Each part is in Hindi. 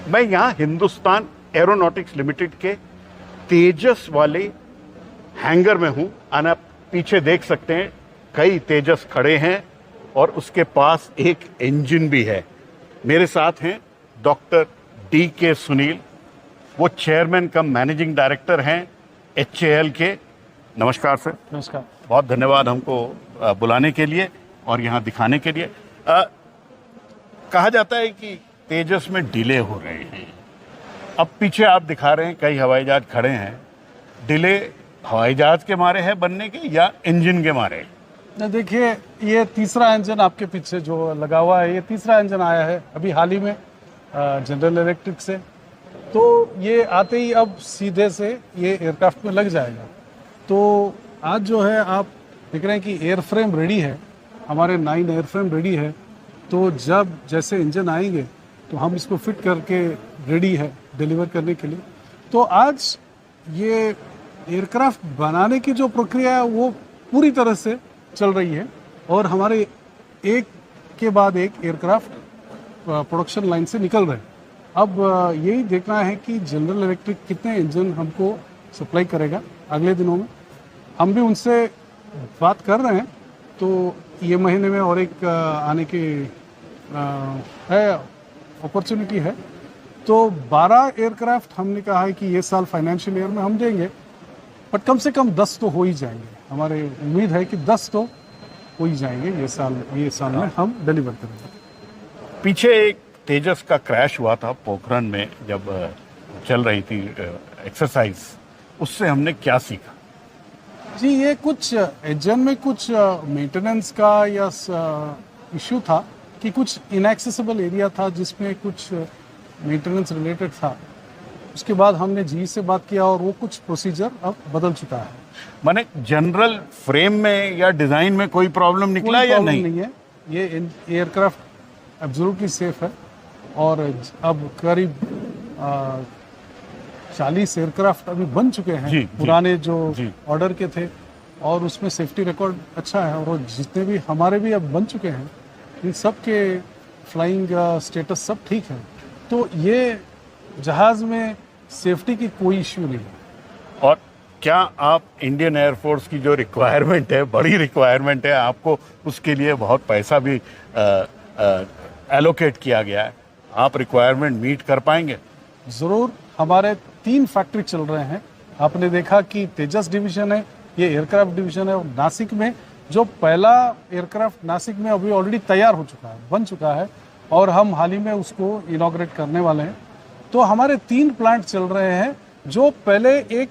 मैं यहाँ हिंदुस्तान एरोनॉटिक्स लिमिटेड के तेजस वाले हैंगर में हूँ। आप पीछे देख सकते हैं कई तेजस खड़े हैं और उसके पास एक इंजन भी है। मेरे साथ हैं डॉक्टर DK सुनील, वो चेयरमैन कम मैनेजिंग डायरेक्टर हैं HAL के। नमस्कार सर। नमस्कार। बहुत धन्यवाद हमको बुलाने के लिए और यहाँ दिखाने के लिए। कहा जाता है कि तेजस में डिले हो रहे हैं। अब पीछे आप दिखा रहे हैं कई हवाई जहाज खड़े हैं। डिले हवाई जहाज के मारे है बनने के या इंजन के मारे? देखिए, ये तीसरा इंजन आपके पीछे जो लगा हुआ है, ये तीसरा इंजन आया है अभी हाल ही में जनरल इलेक्ट्रिक से। तो ये आते ही अब सीधे से ये एयरक्राफ्ट में लग जाएगा। तो आज जो है आप देख रहे हैं कि एयरफ्रेम रेडी है, हमारे 9 एयरफ्रेम रेडी है। तो जब जैसे इंजन आएंगे तो हम इसको फिट करके रेडी है डिलीवर करने के लिए। तो आज ये एयरक्राफ्ट बनाने की जो प्रक्रिया है वो पूरी तरह से चल रही है और हमारे एक के बाद एक एयरक्राफ्ट प्रोडक्शन लाइन से निकल रहे हैं। अब यही देखना है कि जनरल इलेक्ट्रिक कितने इंजन हमको सप्लाई करेगा अगले दिनों में। हम भी उनसे बात कर रहे हैं, तो ये महीने में और एक आने की है अपॉर्चुनिटी है। तो 12 एयरक्राफ्ट हमने कहा है कि ये साल फाइनेंशियल ईयर में हम देंगे, बट कम से कम 10 तो हो ही जाएंगे। हमारी उम्मीद है कि 10 तो हो ही जाएंगे ये साल में हम डिलीवर करेंगे। पीछे एक तेजस का क्रैश हुआ था पोखरण में जब चल रही थी एक्सरसाइज, उससे हमने क्या सीखा? जी, ये कुछ इंजन में कुछ मेंटेनेंस का या इश्यू था कि कुछ इनएक्सेसिबल एरिया था जिसमें कुछ मेंटेनेंस रिलेटेड था। उसके बाद हमने GE से बात किया और वो कुछ प्रोसीजर अब बदल चुका है। माने जनरल फ्रेम में या डिजाइन में कोई प्रॉब्लम निकला या नहीं है? ये एयरक्राफ्ट एब्सोल्युटली सेफ है और अब करीब 40 एयरक्राफ्ट अभी बन चुके हैं पुराने जो ऑर्डर के थे और उसमें सेफ्टी रिकॉर्ड अच्छा है। और जितने भी हमारे भी अब बन चुके हैं इन सब के फ्लाइंग स्टेटस सब ठीक है। तो ये जहाज़ में सेफ्टी की कोई इश्यू नहीं है। और क्या आप इंडियन एयरफोर्स की जो रिक्वायरमेंट है, बड़ी रिक्वायरमेंट है, आपको उसके लिए बहुत पैसा भी एलोकेट किया गया है, आप रिक्वायरमेंट मीट कर पाएंगे? ज़रूर। हमारे 3 फैक्ट्री चल रहे हैं। आपने देखा कि तेजस डिवीजन है, ये एयरक्राफ्ट डिवीजन है। और नासिक में जो पहला एयरक्राफ्ट नासिक में अभी ऑलरेडी तैयार हो चुका है, बन चुका है और हम हाल ही में उसको इनॉग्रेट करने वाले हैं। तो हमारे 3 प्लांट चल रहे हैं। जो पहले एक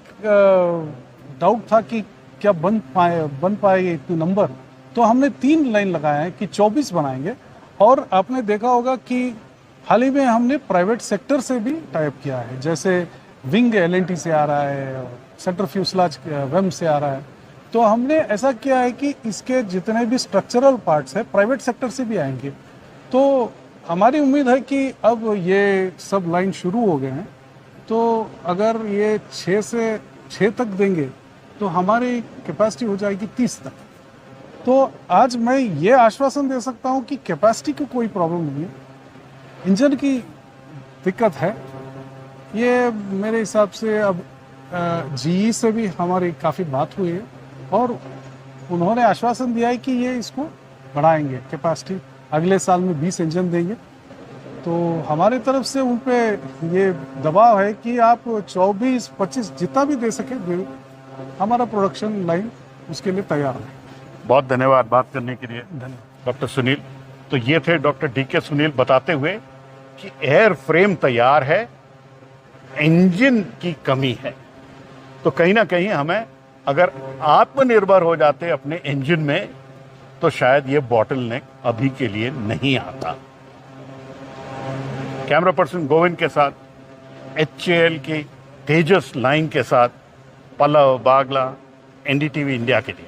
डाउट था कि क्या बन पाएगा इतने नंबर, तो हमने 3 लाइन लगाए हैं कि 24 बनाएंगे। और आपने देखा होगा कि हाल ही में हमने प्राइवेट सेक्टर से भी टाइप किया है, जैसे विंग LNT से आ रहा है, सेंटर फ्यूसलाज वेम से आ रहा है। तो हमने ऐसा किया है कि इसके जितने भी स्ट्रक्चरल पार्ट्स हैं प्राइवेट सेक्टर से भी आएंगे। तो हमारी उम्मीद है कि अब ये सब लाइन शुरू हो गए हैं, तो अगर ये 6 से 6 तक देंगे तो हमारी कैपेसिटी हो जाएगी 30 तक। तो आज मैं ये आश्वासन दे सकता हूँ कि कैपेसिटी की कोई प्रॉब्लम नहीं है, इंजन की दिक्कत है। ये मेरे हिसाब से अब GE से भी हमारी काफ़ी बात हुई है और उन्होंने आश्वासन दिया है कि ये इसको बढ़ाएंगे कैपेसिटी, अगले साल में 20 इंजन देंगे। तो हमारे तरफ से उन पे ये दबाव है कि आप 24-25 जितना भी दे सके दे, हमारा प्रोडक्शन लाइन उसके लिए तैयार है। बहुत धन्यवाद बात करने के लिए डॉक्टर सुनील। तो ये थे डॉक्टर DK सुनील बताते हुए कि एयर फ्रेम तैयार है, इंजन की कमी है। तो कहीं ना कहीं हमें अगर आत्मनिर्भर हो जाते अपने इंजन में तो शायद ये बॉटलनेक अभी के लिए नहीं आता। कैमरा पर्सन गोविंद के साथ HAL की तेजस लाइन के साथ पल्लव बागला, NDTV इंडिया के लिए।